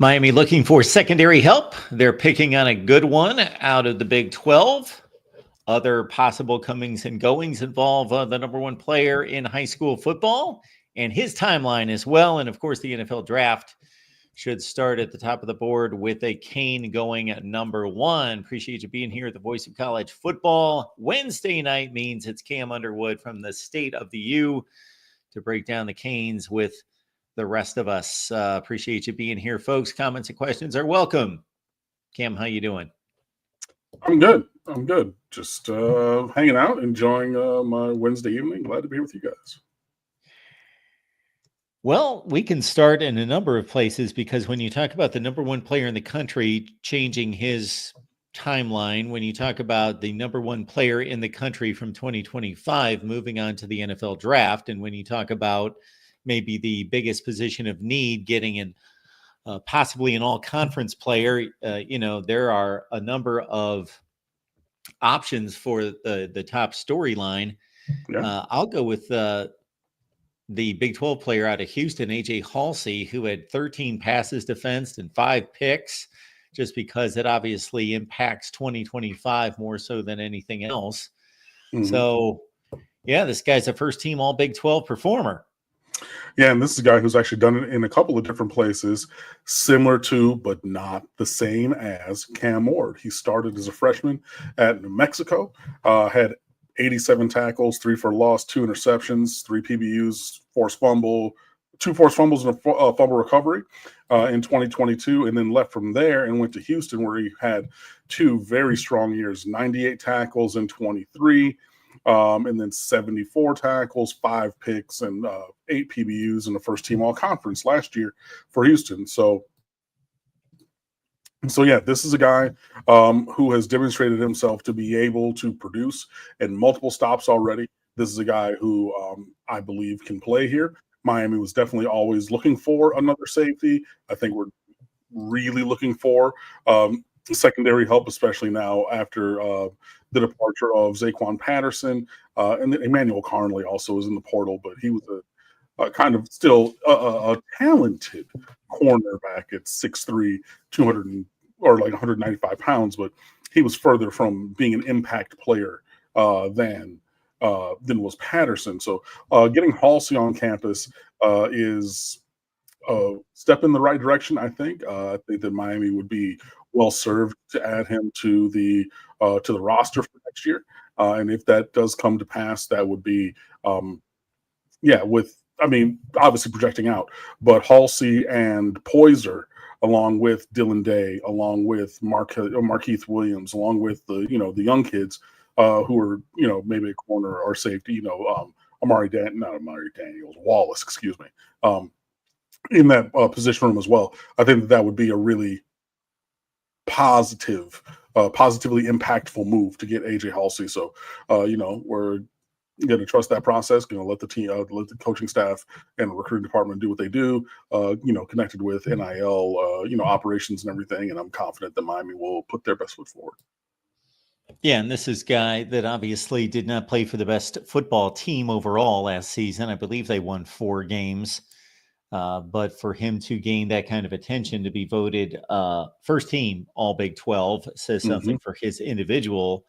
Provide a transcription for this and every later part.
Miami looking for secondary help. They're picking on a good one out of the Big 12. Other possible comings and goings involve the number one player in high school football and his timeline as well. And of course, the NFL draft should start at the top of the board with a Kane going at number one. Appreciate you being here at the Voice of College Football. Wednesday night means it's Cam Underwood from the State of the U to break down the Canes with the rest of us. Appreciate you being here, folks. Comments and questions are welcome. Cam, how you doing? I'm good. Just hanging out, enjoying my Wednesday evening. Glad to be here with you guys. Well, we can start in a number of places because when you talk about the number one player in the country changing his timeline, when you talk about the number one player in the country from 2025 moving on to the NFL draft, and when you talk about maybe the biggest position of need getting in possibly an all-conference player, there are a number of options for the top storyline. Yeah. I'll go with the Big 12 player out of Houston, HAULCY, who had 13 passes defensed and 5 picks, just because it obviously impacts 2025 more so than anything else. Mm-hmm. So, yeah, this guy's a first-team All-Big 12 performer. Yeah, and this is a guy who's actually done it in a couple of different places, similar to, but not the same as Cam Ward. He started as a freshman at New Mexico, had 87 tackles, 3 for loss, 2 interceptions, 3 PBUs, 2 forced fumbles, and a fumble recovery in 2022, and then left from there and went to Houston, where he had 2 very strong years, 98 tackles in 23, and then 74 tackles, 5 picks, and 8 PBUs in the first team all-conference last year for Houston. So yeah, this is a guy who has demonstrated himself to be able to produce in multiple stops already. This is a guy who I believe can play here. Miami was definitely always looking for another safety. I think we're really looking for secondary help, especially now after the departure of Zaquan Patterson, and Emmanuel Carnley also is in the portal, but he was a kind of still a talented cornerback at 6'3", 200 or like 195 pounds, but he was further from being an impact player than was Patterson. So getting HAULCY on campus is a step in the right direction, I think. I think that Miami would be well served to add him to the roster for next year. And if that does come to pass, that would be, obviously projecting out, but HAULCY and Poyser, along with Dylan Day, along with Markeith Williams, along with the young kids who are, maybe a corner or safety, Wallace, excuse me, in that position room as well. I think that would be a really positively impactful move to get HAULCY. So, we're going to trust that process. Going to let the team, let the coaching staff and recruiting department do what they do. Connected with NIL, operations and everything. And I'm confident that Miami will put their best foot forward. Yeah, and this is a guy that obviously did not play for the best football team overall last season. I believe they won 4 games. But for him to gain that kind of attention, to be voted first team All Big 12 says something for his individual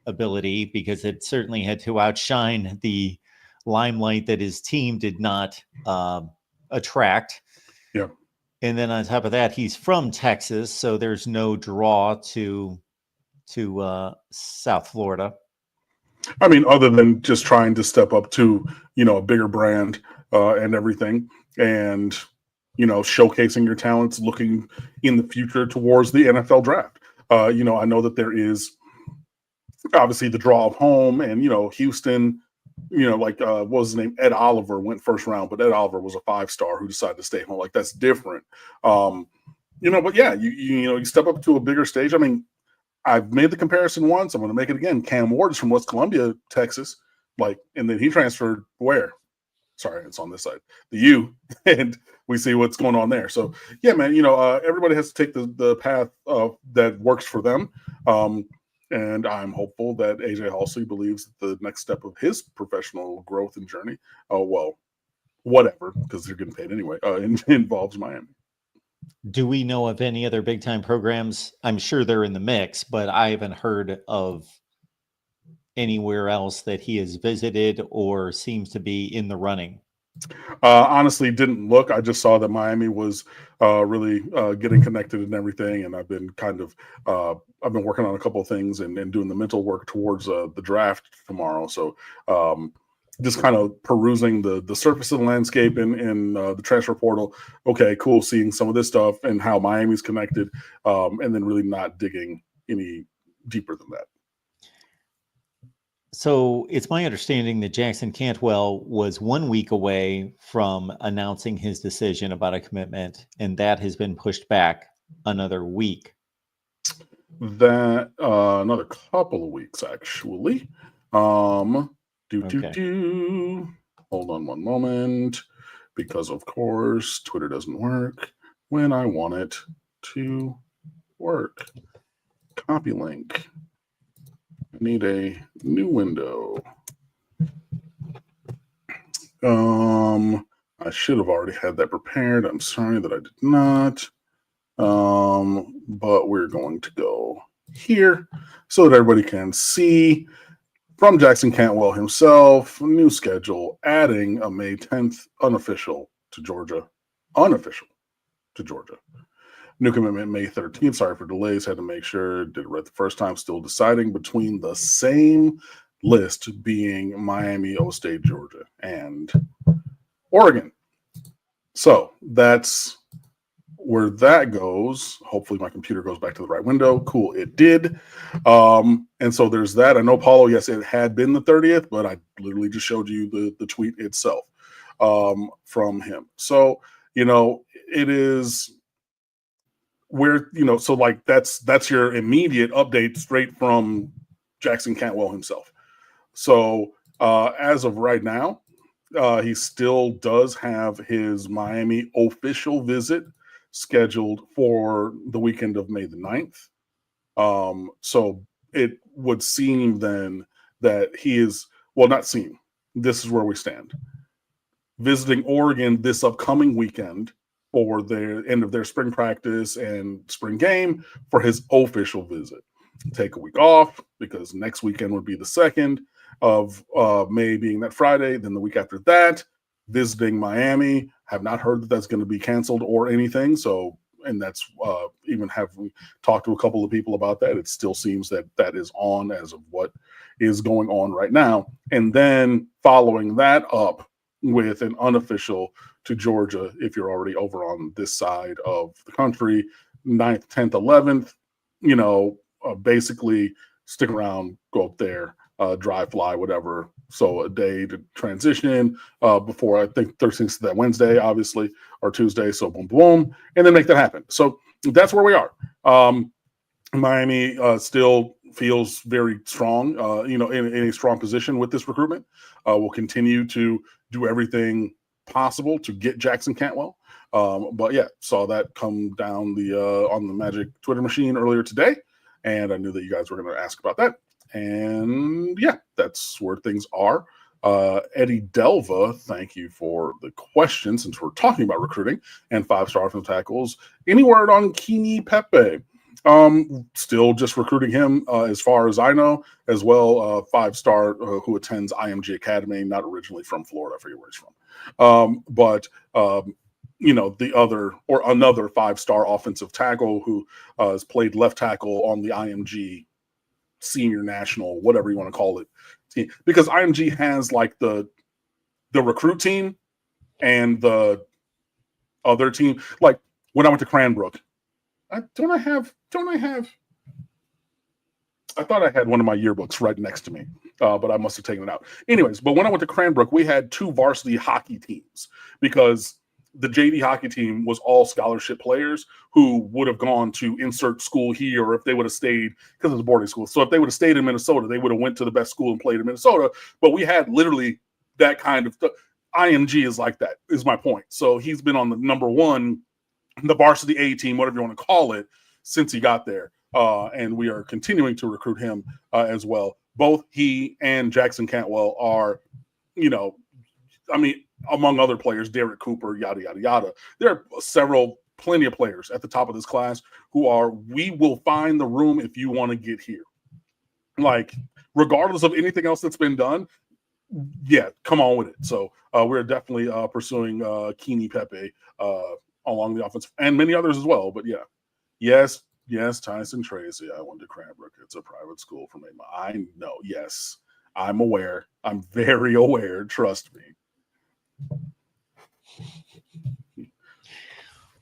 ability, because it certainly had to outshine the limelight that his team did not attract. Yeah. And then on top of that, he's from Texas, so there's no draw to South Florida. I mean, other than just trying to step up to, a bigger brand and everything, and, showcasing your talents, looking in the future towards the NFL draft. I know that there is obviously the draw of home, and, Houston, what was his name? Ed Oliver went first round, but Ed Oliver was a 5-star who decided to stay home. Like, that's different. But yeah, you step up to a bigger stage. I mean, I've made the comparison once. I'm going to make it again. Cam Ward is from West Columbia, Texas. And then he transferred where? Sorry, it's on this side. The U, and we see what's going on there. So, yeah, man, everybody has to take the path that works for them. And I'm hopeful that HAULCY believes that the next step of his professional growth and journey, whatever, because they're getting paid anyway, involves Miami. Do we know of any other big time programs? I'm sure they're in the mix, but I haven't heard of anywhere else that he has visited or seems to be in the running. Honestly, didn't look. I just saw that Miami was really getting connected and everything, and I've been I've been working on a couple of things and doing the mental work towards the draft tomorrow. So just kind of perusing the surface of the landscape in the transfer portal. Okay, cool, seeing some of this stuff and how Miami's connected, and then really not digging any deeper than that. So it's my understanding that Jackson Cantwell was 1 week away from announcing his decision about a commitment, and that has been pushed back another week. That another couple of weeks actually. Hold on one moment, because of course Twitter doesn't work when I want it to work. Copy link. I need a new window. I should have already had that prepared. I'm sorry that I did not. But we're going to go here so that everybody can see from Jackson Cantwell himself, new schedule, adding a May 10th unofficial to Georgia. New commitment May 13th. Sorry for delays. Had to make sure. Did it right the first time. Still deciding between the same list being Miami, O-State, Georgia, and Oregon. So that's where that goes. Hopefully my computer goes back to the right window. Cool, it did. And so there's that. I know, Paulo, yes, it had been the 30th, but I literally just showed you the tweet itself from him. So, it is where, so like that's your immediate update straight from Jackson Cantwell himself. So as of right now, he still does have his Miami official visit scheduled for the weekend of May the 9th. So it would seem then that he is, well, not seem, this is where we stand. Visiting Oregon this upcoming weekend for the end of their spring practice and spring game for his official visit. Take a week off because next weekend would be the 2nd of May, being that Friday. Then the week after that, visiting Miami. Have not heard that that's going to be canceled or anything. So, and that's even have we talked to a couple of people about that. It still seems that that is on as of what is going on right now. And then following that up with an unofficial to Georgia, if you're already over on this side of the country, 9th, 10th, 11th, basically stick around, go up there, drive, fly, whatever. So a day to transition before, I think 13th that Wednesday, obviously, or Tuesday. So boom, boom, and then make that happen. So that's where we are. Miami still feels very strong, in a strong position with this recruitment. We'll continue to do everything possible to get Jackson Cantwell. But yeah, saw that come down on the Magic Twitter machine earlier today, and I knew that you guys were going to ask about that. And yeah, that's where things are. Eddie Delva, thank you for the question, since we're talking about recruiting and 5-star offensive tackles. Any word on Kini Pepe? Still just recruiting him as far as I know, as well. 5-star who attends IMG Academy, not originally from Florida, I forget where he's from. But the other, or another 5-star offensive tackle who has played left tackle on the IMG senior national, whatever you want to call it, team. Because IMG has like the recruit team and the other team. Like when I went to Cranbrook, I thought I had one of my yearbooks right next to me, but I must have taken it out. Anyways, but when I went to Cranbrook, we had 2 varsity hockey teams because the JV hockey team was all scholarship players who would have gone to insert school here, or if they would have stayed, because it was a boarding school. So if they would have stayed in Minnesota, they would have went to the best school and played in Minnesota. But we had literally that kind of stuff. IMG is like that, is my point. So he's been on the number 1, the varsity A team, whatever you want to call it, since he got there. And we are continuing to recruit him as well. Both he and Jackson Cantwell are, among other players, Derek Cooper, yada, yada, yada. There are several plenty of players at the top of this class who are, we will find the room if you want to get here. Like, regardless of anything else that's been done, yeah, come on with it. So we're definitely pursuing Keeney Pepe along the offense and many others as well. But yeah, yes, Tyson Tracy. I went to Cranbrook. It's a private school for me. I know. Yes, I'm aware. I'm very aware. Trust me.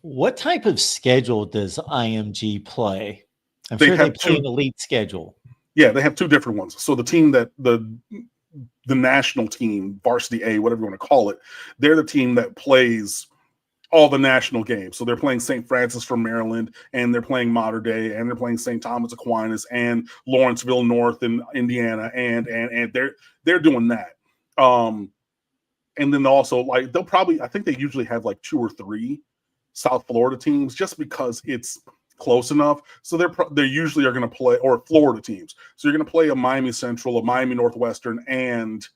What type of schedule does IMG play? I'm They sure they have play two- an elite schedule. Yeah, they have two different ones. So the team that the national team, varsity A, whatever you want to call it, they're the team that plays all the national games. So they're playing St. Francis from Maryland, and they're playing Mater Dei, and they're playing St. Thomas Aquinas and Lawrenceville North in Indiana, and they're doing that. And then also, like, they'll probably, I think they usually have like 2 or 3 South Florida teams just because it's close enough. So they usually are going to play, or Florida teams. So you're going to play a Miami Central, a Miami Northwestern, and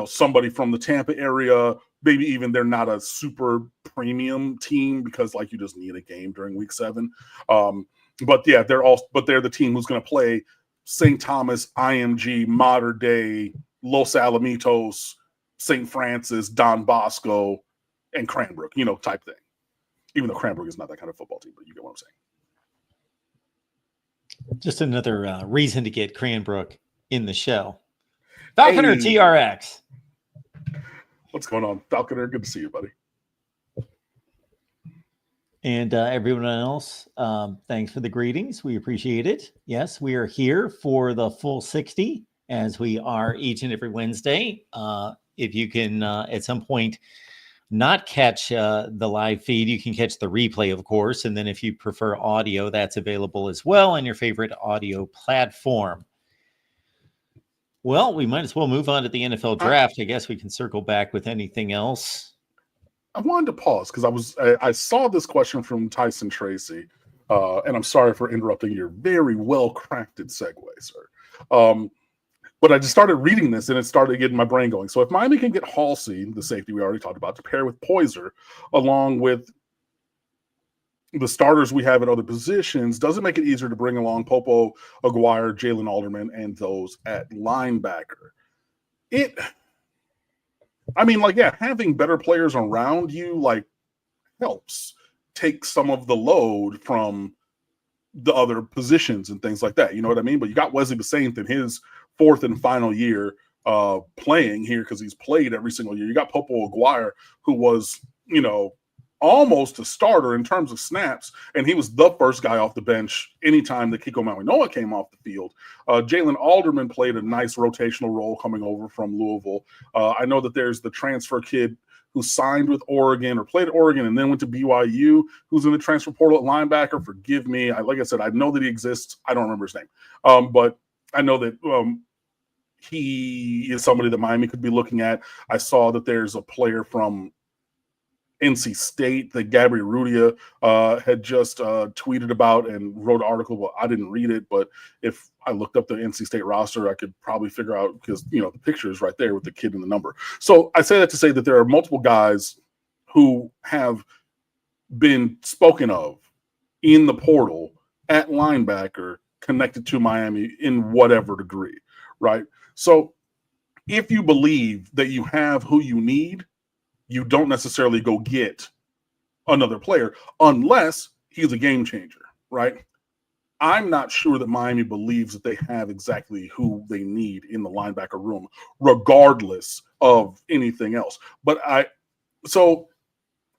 somebody from the Tampa area. Maybe even they're not a super premium team because, like, you just need a game during week 7. But yeah, they're the team who's going to play St. Thomas, IMG, Mater Dei, Los Alamitos, St. Francis, Don Bosco, and Cranbrook, type thing. Even though Cranbrook is not that kind of football team, but you get what I'm saying. Just another reason to get Cranbrook in the show. Falconer Hey. TRX. What's going on, Falconer? Good to see you, buddy. And everyone else, thanks for the greetings. We appreciate it. Yes, we are here for the full 60, as we are each and every Wednesday. If you can, at some point, not catch the live feed, you can catch the replay, of course. And then if you prefer audio, that's available as well on your favorite audio platform. Well, we might as well move on to the NFL draft. I guess we can circle back with anything else. I wanted to pause because I saw this question from Tyson Tracy, and I'm sorry for interrupting your very well-crafted segue, sir. But I just started reading this, and it started getting my brain going. So if Miami can get HAULCY, the safety we already talked about, to pair with Poyser, along with the starters we have at other positions, does it make it easier to bring along Popo, Aguirre, Jalen Alderman, and those at linebacker? Having better players around you, helps take some of the load from the other positions and things like that. You know what I mean? But you got Wesley Basaint in his 4th and final year playing here because he's played every single year. You got Popo Aguirre, who was, almost a starter in terms of snaps, and he was the first guy off the bench anytime that Kiko Mawinoa came off the field. Jalen Alderman played a nice rotational role coming over from Louisville. I know that there's the transfer kid who signed with Oregon or played at Oregon and then went to BYU, who's in the transfer portal at linebacker. Forgive me. Like I said, I know that he exists. I don't remember his name. But I know that he is somebody that Miami could be looking at. I saw that there's a player from NC State that Gabby Rudia had just tweeted about and wrote an article. Well, I didn't read it, but if I looked up the NC State roster, I could probably figure out, because the picture is right there with the kid and the number. So I say that to say that there are multiple guys who have been spoken of in the portal at linebacker connected to Miami in whatever degree, right? So if you believe that you have who you need, you don't necessarily go get another player unless he's a game changer, right? I'm not sure that Miami believes that they have exactly who they need in the linebacker room, regardless of anything else. But I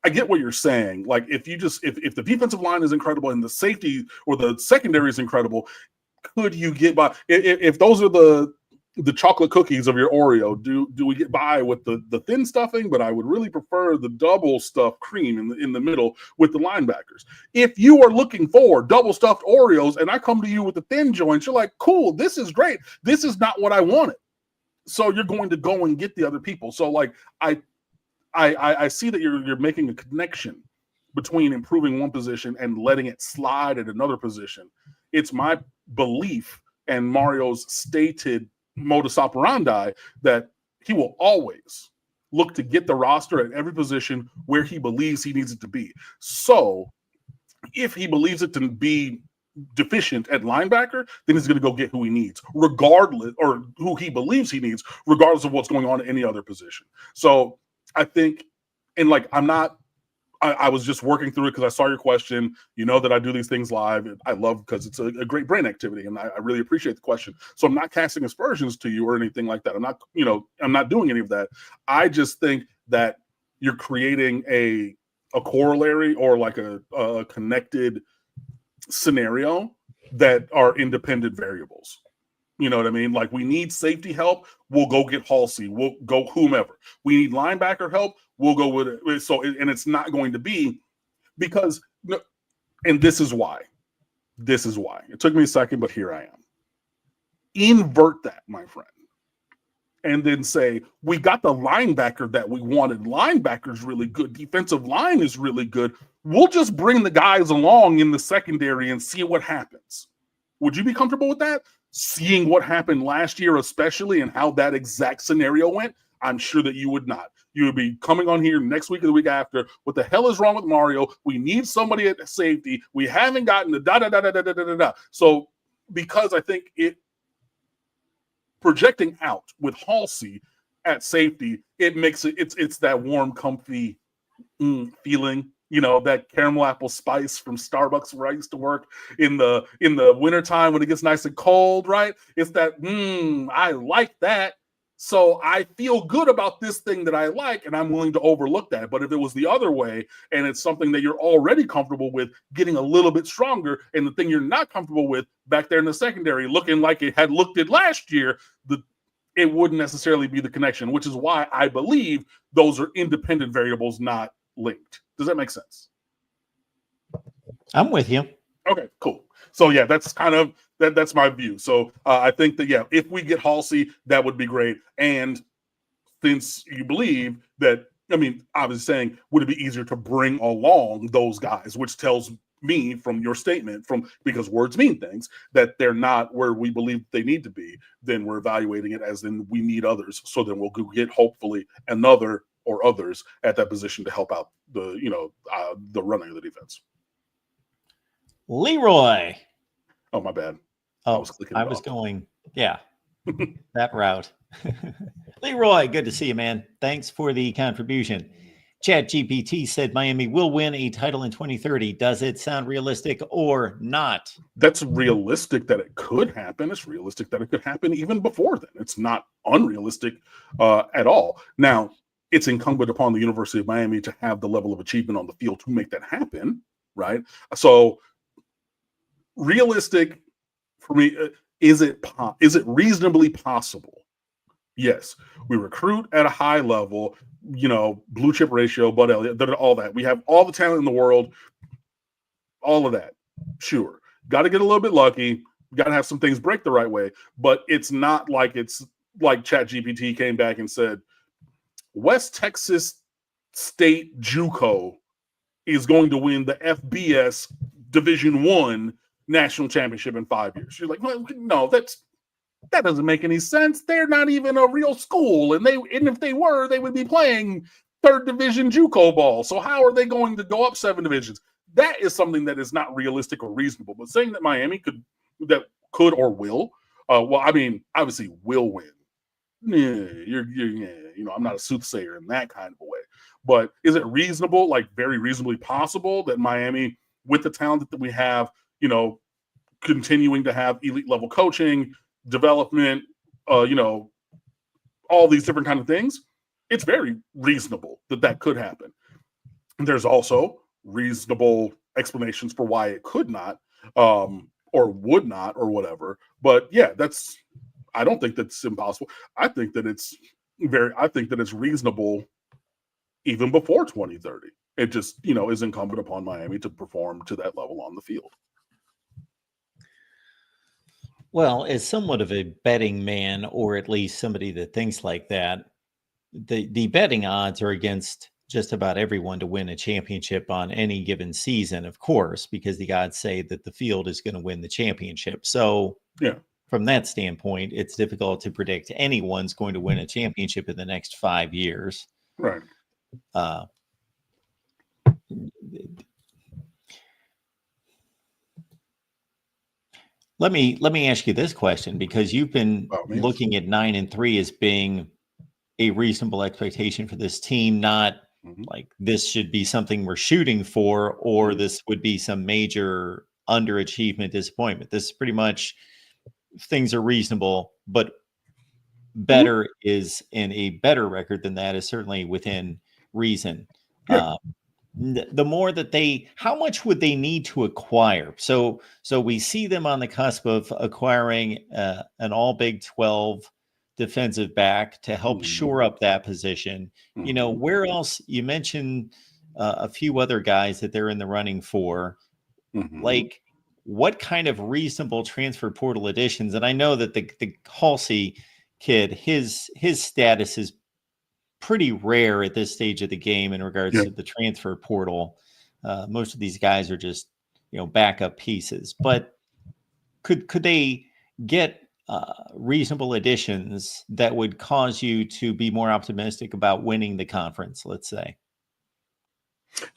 get what you're saying. Like, if the defensive line is incredible and the safety or the secondary is incredible, could you get by? If those are the chocolate cookies of your Oreo, do we get by with the thin stuffing? But I would really prefer the double stuffed cream in the middle with the linebackers. If you are looking for double stuffed Oreos and I come to you with the thin joints, you're like, cool, this is great. This is not what I wanted. So you're going to go and get the other people. So like I see that you're making a connection between improving one position and letting it slide at another position. It's my belief and Mario's stated modus operandi that he will always look to get the roster at every position where he believes he needs it to be. So if he believes it to be deficient at linebacker, then he's going to go get who he needs, regardless, or who he believes he needs, regardless of what's going on at any other position. So I think, and like, I was just working through it because I saw your question. You know that I do these things live. I love, because it's a great brain activity, and I really appreciate the question. So I'm not casting aspersions to you or anything like that. I'm not doing any of that. I just think that you're creating a corollary, or like a connected scenario that are independent variables. You know what I mean? Like, we need safety help, we'll go get HAULCY, we'll go whomever. We need linebacker help, we'll go with it. So, and it's not going to be because, and this is why. It took me a second, but here I am. Invert that, my friend. And then say, we got the linebacker that we wanted. Linebacker's really good. Defensive line is really good. We'll just bring the guys along in the secondary and see what happens. Would you be comfortable with that? Seeing what happened last year, especially, and how that exact scenario went? I'm sure that you would not. You would be coming on here next week or the week after. What the hell is wrong with Mario? We need somebody at safety. We haven't gotten the da-da-da-da-da-da-da-da. So, because I think it, projecting out with HAULCY at safety, it makes it's that warm, comfy feeling, that caramel apple spice from Starbucks where I used to work in the wintertime when it gets nice and cold, right? It's that, I like that. So I feel good about this thing that I like, and I'm willing to overlook that. But if it was the other way, and it's something that you're already comfortable with getting a little bit stronger, and the thing you're not comfortable with back there in the secondary looking like it had looked at last year, it wouldn't necessarily be the connection, which is why I believe those are independent variables, not linked. Does that make sense? I'm with you. Okay, cool. So yeah, that's kind of that's my view. So I think that, yeah, if we get HAULCY, that would be great. And since you believe that, I mean, I was saying, would it be easier to bring along those guys, which tells me from your statement, because words mean things, that they're not where we believe they need to be, then we're evaluating it as in we need others. So then we'll go get hopefully another or others at that position to help out the running of the defense. Leroy. Oh, my bad. Oh, I was going, yeah, that route. Leroy, good to see you, man. Thanks for the contribution. ChatGPT said Miami will win a title in 2030. Does it sound realistic or not? That's realistic that it could happen. It's realistic that it could happen even before then. It's not unrealistic at all. Now, it's incumbent upon the University of Miami to have the level of achievement on the field to make that happen, right? So, realistic for me, is it reasonably possible? Yes. We recruit at a high level, blue chip ratio, Bud Elliott, all that. We have all the talent in the world, all of that. Sure. Got to get a little bit lucky. Got to have some things break the right way. But it's not like it's like ChatGPT came back and said, West Texas State JUCO is going to win the FBS Division I national championship in 5 years. You're like, well, no, that doesn't make any sense. They're not even a real school, and if they were, they would be playing third division JUCO ball. So how are they going to go up 7 divisions? That is something that is not realistic or reasonable. But saying that Miami could or will, well, I mean, obviously will win. I'm not a soothsayer in that kind of a way. But is it reasonable, like very reasonably possible, that Miami, with the talent that we have, continuing to have elite level coaching, development, all these different kind of things, it's very reasonable that could happen. There's also reasonable explanations for why it could not, or would not, or whatever. But yeah, I don't think that's impossible. I think that it's reasonable even before 2030. It just, is incumbent upon Miami to perform to that level on the field. Well, as somewhat of a betting man, or at least somebody that thinks like that, the betting odds are against just about everyone to win a championship on any given season, of course, because the odds say that the field is going to win the championship. So yeah, from that standpoint, it's difficult to predict anyone's going to win a championship in the next 5 years. Right. Let me ask you this question, because you've been looking at 9-3 as being a reasonable expectation for this team, not like this should be something we're shooting for, or this would be some major underachievement, disappointment. This is pretty much things are reasonable, but better is, in a better record than that is certainly within reason. Yeah. The more that how much would they need to acquire? So we see them on the cusp of acquiring an all Big 12 defensive back to help shore up that position. You know, where else? You mentioned a few other guys that they're in the running for. Like, what kind of reasonable transfer portal additions? And I know that the HAULCY kid, his status is pretty rare at this stage of the game in regards to the transfer portal. Most of these guys are just, backup pieces. But could they get reasonable additions that would cause you to be more optimistic about winning the conference, let's say?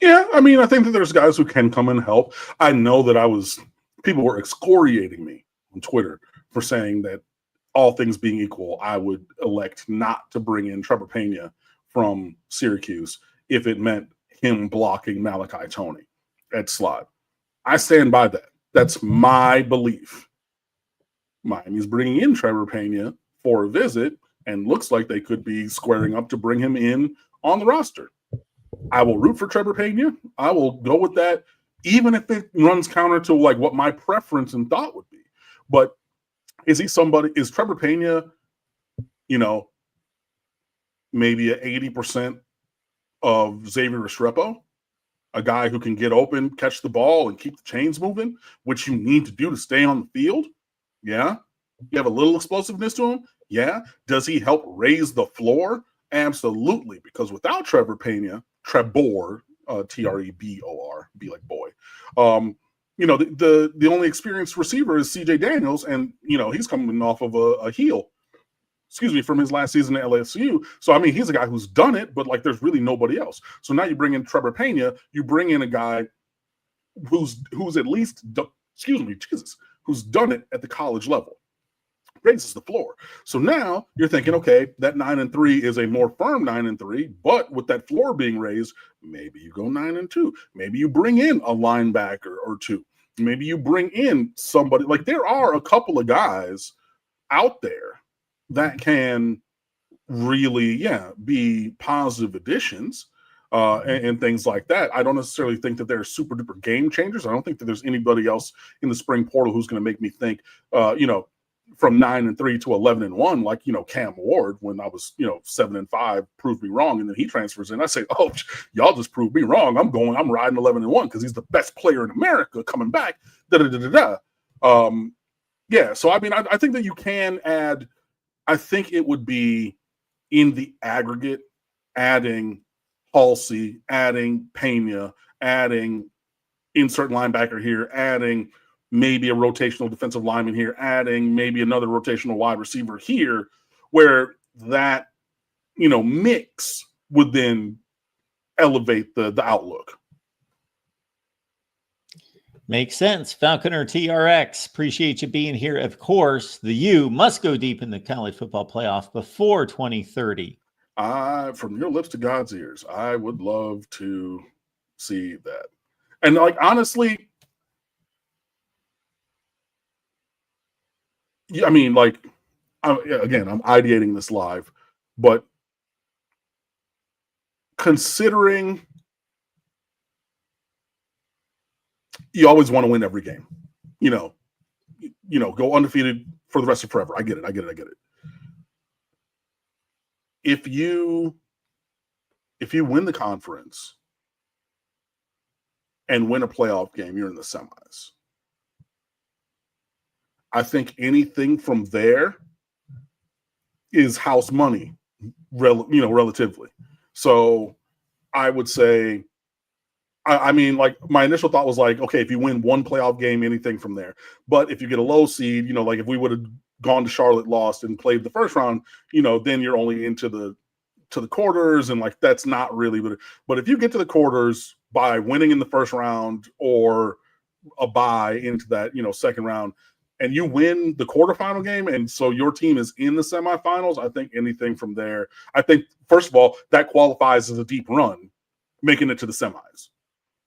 Yeah, I mean, I think that there's guys who can come and help. I know that people were excoriating me on Twitter for saying that, all things being equal, I would elect not to bring in Trevor Pena from Syracuse if it meant him blocking Malachi Toney at slot. I stand by that. That's my belief. Miami's bringing in Trevor Pena for a visit, and looks like they could be squaring up to bring him in on the roster. I will root for Trevor Pena. I will go with that, even if it runs counter to like what my preference and thought would be. But is Trevor Pena, maybe an 80% of Xavier Restrepo, a guy who can get open, catch the ball, and keep the chains moving, which you need to do to stay on the field? Yeah. You have a little explosiveness to him? Yeah. Does he help raise the floor? Absolutely. Because without Trevor Pena, Trebor, Trebor, be like boy, the only experienced receiver is CJ Daniels, and he's coming off of a heel, from his last season at LSU. So I mean, he's a guy who's done it, but like there's really nobody else. So now you bring in Trevor Pena, you bring in a guy who's at least who's done it at the college level, raises the floor. So now you're thinking, okay, that 9-3 is a more firm 9-3, but with that floor being raised, maybe you go 9-2. Maybe you bring in a linebacker or two. Maybe you bring in somebody. Like, there are a couple of guys out there that can really, be positive additions and things like that. I don't necessarily think that they're super duper game changers. I don't think that there's anybody else in the spring portal who's going to make me think, from 9-3 to 11-1, like, Cam Ward, when I was, 7-5, proved me wrong. And then he transfers in. I say, oh, y'all just proved me wrong. I'm riding 11-1 because he's the best player in America coming back. So, I mean, I think that you can add, I think it would be in the aggregate, adding HAULCY, adding Pena, adding insert linebacker here, adding maybe a rotational defensive lineman here, adding maybe another rotational wide receiver here, where that, mix would then elevate the outlook. Makes sense. Falconer TRX, appreciate you being here. Of course, the U must go deep in the college football playoff before 2030. From your lips to God's ears, I would love to see that. And like, honestly, I mean, like, I'm ideating this live, but considering you always want to win every game, go undefeated for the rest of forever. I get it. If you win the conference and win a playoff game, you're in the semis. I think anything from there is house money, relatively. So I would say, I mean, like, my initial thought was like, okay, if you win one playoff game, anything from there. But if you get a low seed, like if we would have gone to Charlotte, lost, and played the first round, then you're only into the to the quarters, and like that's not really, but if you get to the quarters by winning in the first round or a bye into that second round, and you win the quarterfinal game, and so your team is in the semifinals, I think anything from there, I think first of all that qualifies as a deep run, making it to the semis,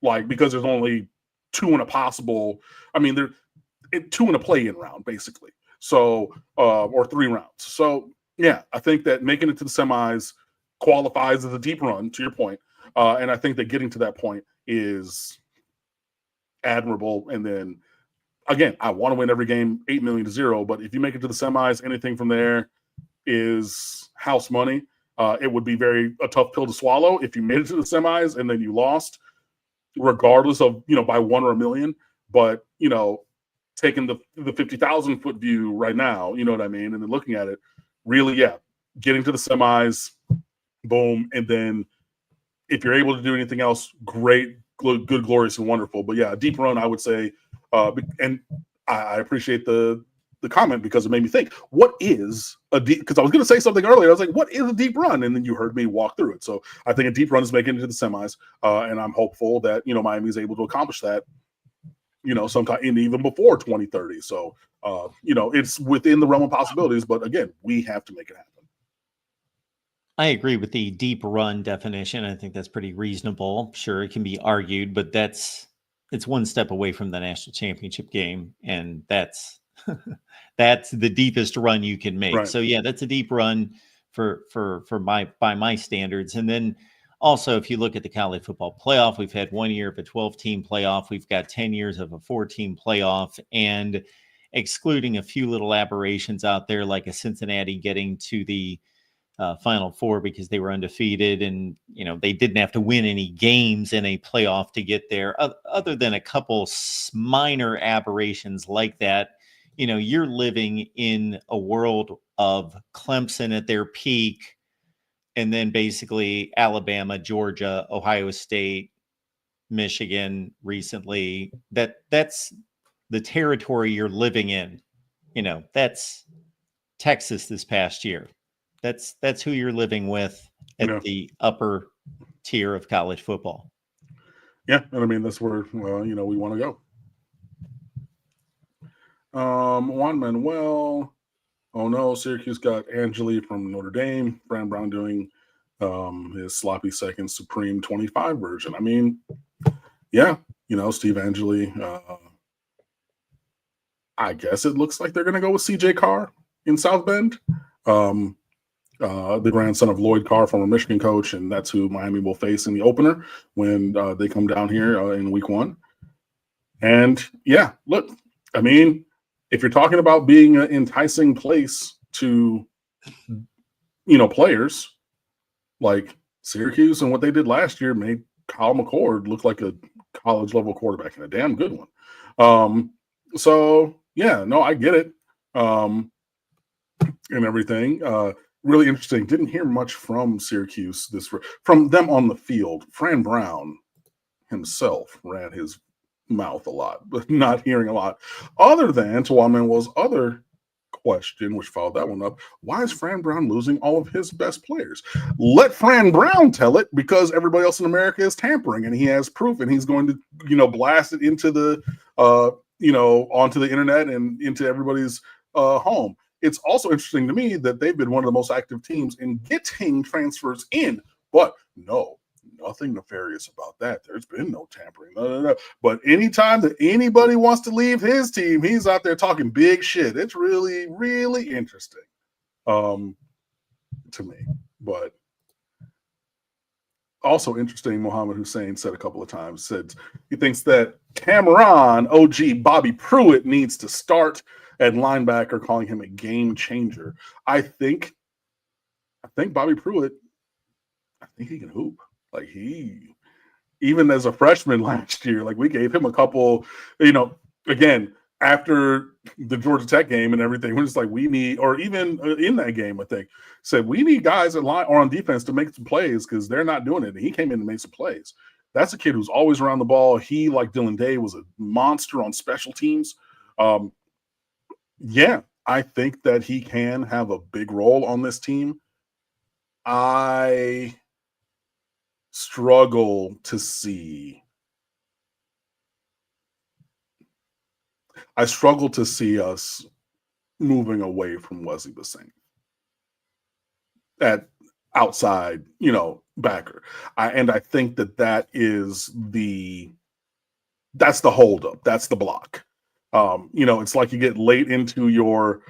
like because there's only two in a possible. I mean, there two in a play-in round basically. So or 3 rounds. So yeah, I think that making it to the semis qualifies as a deep run, to your point. And I think that getting to that point is admirable. And then again, I want to win every game 8 million to 0, but if you make it to the semis, anything from there is house money. It would be a tough pill to swallow if you made it to the semis and then you lost, regardless of by 1 or a million. But taking the 50,000 foot view right now, you know what I mean, and then looking at it, really, yeah, getting to the semis, boom, and then if you're able to do anything else, great, good, glorious, and wonderful. But yeah, a deep run, I would say, and I appreciate the comment because it made me think, what is a deep? Because I was going to say something earlier, I was like, what is a deep run? And then you heard me walk through it. So I think a deep run is making it to the semis, and I'm hopeful that Miami is able to accomplish that. Sometime even before 2030. So, it's within the realm of possibilities. But again, we have to make it happen. I agree with the deep run definition. I think that's pretty reasonable. Sure, it can be argued, but it's one step away from the national championship game, and that's that's the deepest run you can make. Right. So yeah, that's a deep run by my standards. And then also, if you look at the college football playoff, we've had 1 year of a 12-team playoff. We've got 10 years of a 4-team playoff, and excluding a few little aberrations out there, like a Cincinnati getting to the Final Four because they were undefeated, and they didn't have to win any games in a playoff to get there. Other than a couple minor aberrations like that, you're living in a world of Clemson at their peak. And then basically Alabama, Georgia, Ohio State, Michigan recently. That's the territory you're living in. That's Texas this past year. That's who you're living with at the upper tier of college football. Yeah, and I mean that's where we want to go. Juan Manuel. Oh no, Syracuse got Angeli from Notre Dame. Fran Brown doing his sloppy second Supreme 25 version. I mean, yeah, Steve Angeli. I guess it looks like they're going to go with CJ Carr in South Bend, the grandson of Lloyd Carr, former Michigan coach, and that's who Miami will face in the opener when they come down here in week 1. And yeah, look, I mean, if you're talking about being an enticing place to, players, like Syracuse and what they did last year made Kyle McCord look like a college-level quarterback and a damn good one. So, yeah, no, I get it and everything. Really interesting. Didn't hear much from Syracuse, from them on the field. Fran Brown himself ran his mouth a lot, but not hearing a lot other than to Juan Manuel's other question, which followed that one up. Why is Fran Brown losing all of his best players? Let Fran Brown tell it, because everybody else in America is tampering and he has proof, and he's going to blast it into the onto the internet and into everybody's home. It's also interesting to me that they've been one of the most active teams in getting transfers in, but no, nothing nefarious about that. There's been no tampering. No. But anytime that anybody wants to leave his team, he's out there talking big shit. It's really, really interesting to me. But also interesting, Mohammed Hussein said a couple of times, said he thinks that Cameron OG Bobby Pruitt needs to start at linebacker, calling him a game changer. I think Bobby Pruitt, I think he can hoop. Like even as a freshman last year, like we gave him a couple, again, after the Georgia Tech game and everything, we're just like, we need, or even in that game, I think, said we need guys at line or on defense to make some plays because they're not doing it. And he came in and made some plays. That's a kid who's always around the ball. He, like Dylan Day, was a monster on special teams. Yeah, I think that he can have a big role on this team. I struggle to see us moving away from Wesley Bissainthe at outside, backer. I think that's the holdup. That's the block. It's like you get late into your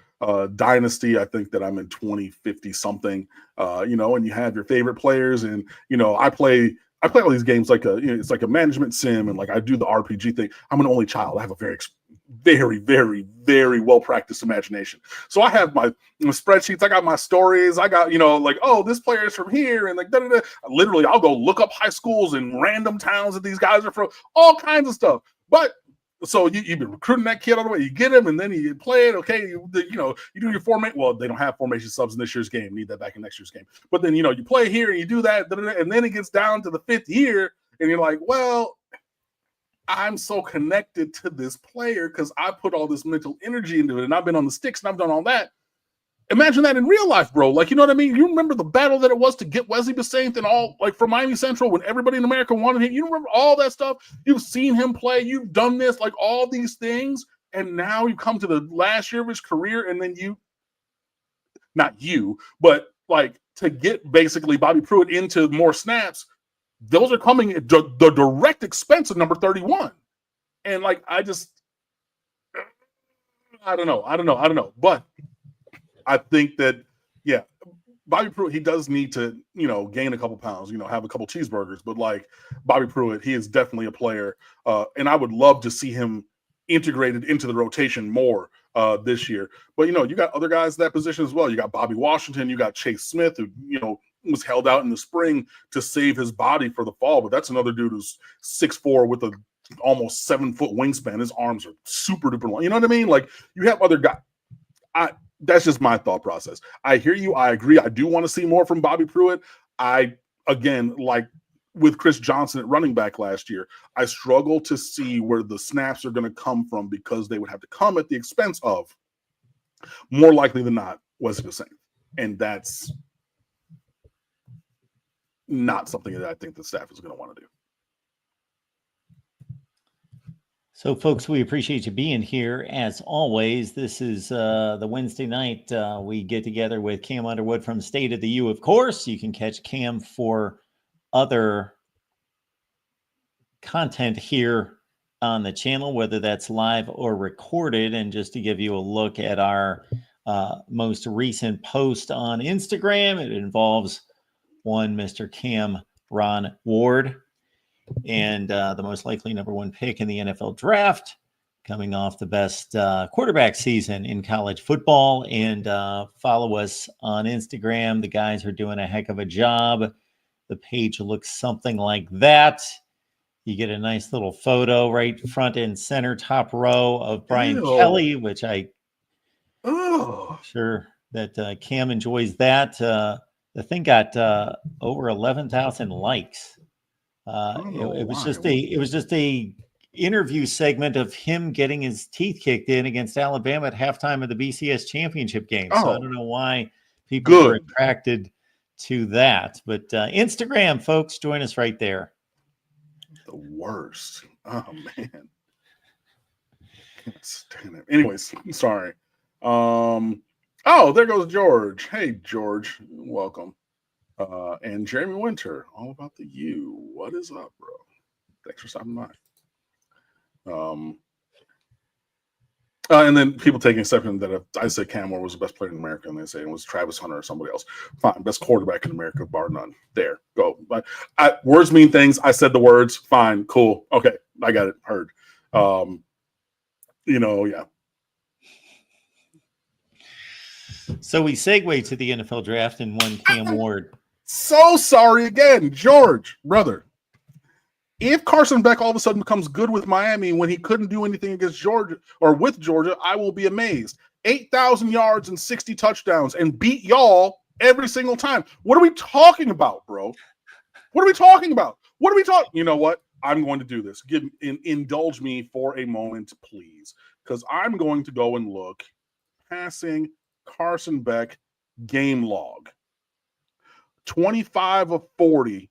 dynasty. I think that I'm in 2050 something, and you have your favorite players, and I play all these games like it's like a management sim, and like I do the RPG thing. I'm an only child. I have a very, very, very, very well practiced imagination. So I have my spreadsheets. I got my stories. I got like, oh, this player is from here, and like da-da-da. Literally, I'll go look up high schools and random towns that these guys are from. All kinds of stuff, but. So you've been recruiting that kid all the way. You get him, and then you play it. Okay, you do your formation. Well, they don't have formation subs in this year's game. Need that back in next year's game. But then you play here and you do that, and then it gets down to the 5th year, and you're like, well, I'm so connected to this player because I put all this mental energy into it, and I've been on the sticks and I've done all that. Imagine that in real life, bro. Like, you know what I mean? You remember the battle that it was to get Wesley Bissainthe and all, like, from Miami Central when everybody in America wanted him. You remember all that stuff? You've seen him play. You've done this, like, all these things. And now you come to the last year of his career, and then not you, but, like, to get basically Bobby Puit into more snaps, those are coming at the direct expense of number 31. And, like, I don't know. But I think that, yeah, Bobby Puit, he does need to, gain a couple pounds, have a couple cheeseburgers. But like Bobby Puit, he is definitely a player. And I would love to see him integrated into the rotation more this year. But, you got other guys in that position as well. You got Bobby Washington. You got Chase Smith, who, was held out in the spring to save his body for the fall. But that's another dude who's 6'4" with a almost 7-foot wingspan. His arms are super duper long. You know what I mean? Like, you have other guys. That's just my thought process. I hear you. I agree. I do want to see more from Bobby Puit. Again, like with Chris Johnson at running back last year, I struggle to see where the snaps are going to come from because they would have to come at the expense of, more likely than not, Wesley Bissainthe. And that's not something that I think the staff is going to want to do. So, folks, we appreciate you being here. As always, this is the Wednesday night. We get together with Cam Underwood from State of the U, of course. You can catch Cam for other content here on the channel, whether that's live or recorded. And just to give you a look at our most recent post on Instagram, it involves one Mr. Cam Ron Ward, and the most likely number 1 pick in the NFL draft, coming off the best quarterback season in college football. And follow us on Instagram. The guys are doing a heck of a job. The page looks something like that. You get a nice little photo right front and center, top row of Brian Kelly, which I'm sure that Cam enjoys that. The thing got over 11,000 likes. It was just a interview segment of him getting his teeth kicked in against Alabama at halftime of the BCS championship game. So I don't know why people were attracted to that, but Instagram, folks, join us right there. The worst. Oh man. Anyways, sorry. There goes George. Hey George, welcome. And Jeremy Winter, all about the U. What is up, bro? Thanks for stopping by. And then people taking exception that if I said Canwell was the best player in America, and they say it was Travis Hunter or somebody else. Fine, best quarterback in America, bar none. There, go. But words mean things. I said the words. Fine, cool. Okay, I got it. Heard. Yeah. So we segue to the NFL draft and one Cam Ward. So sorry again, George, brother. If Carson Beck all of a sudden becomes good with Miami when he couldn't do anything against Georgia or with Georgia, I will be amazed. 8,000 yards and 60 touchdowns and beat y'all every single time. What are we talking about, bro? What are we talking about? You know what? I'm going to do this. Indulge me for a moment, please, because I'm going to go and look passing Carson Beck game log. 25 of 40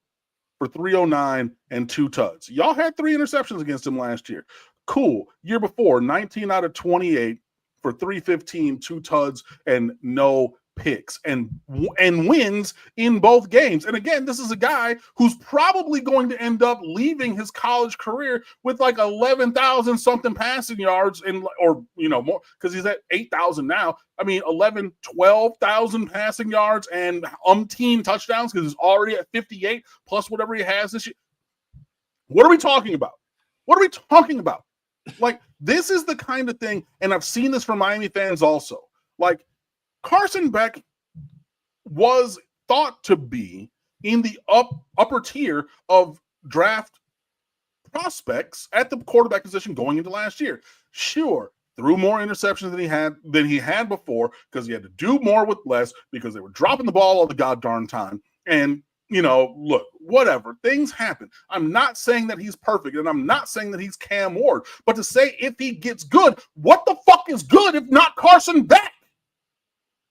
for 309 and 2 tuds. Y'all had 3 interceptions against him last year. Cool. Year before, 19 out of 28 for 315, 2 tuds, and no picks, and wins in both games. And again, this is a guy who's probably going to end up leaving his college career with like 11,000 something passing yards, or more, because he's at 8,000 now. I mean, 11, 12,000 passing yards and umpteen touchdowns, because he's already at 58 plus whatever he has this year. What are we talking about? What are we talking about? Like, this is the kind of thing, and I've seen this from Miami fans also. Like, Carson Beck was thought to be in the upper tier of draft prospects at the quarterback position going into last year. Sure, threw more interceptions than he had before, because he had to do more with less, because they were dropping the ball all the goddamn time. And look, whatever, things happen. I'm not saying that he's perfect, and I'm not saying that he's Cam Ward, but to say if he gets good, what the fuck is good if not Carson Beck?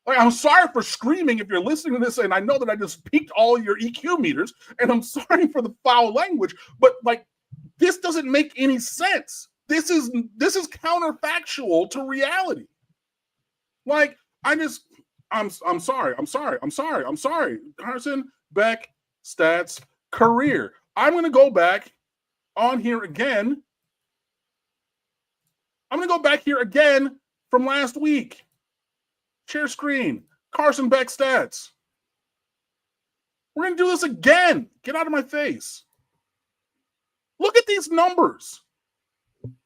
Like, I'm sorry for screaming if you're listening to this, and I know that I just peaked all your EQ meters, and I'm sorry for the foul language, but like, this doesn't make any sense. This is counterfactual to reality. Like, I'm sorry. Carson Beck stats career. I'm going to go back on here again. I'm going to go back here again from last week. Share screen. Carson Beck stats. We're going to do this again. Get out of my face. Look at these numbers.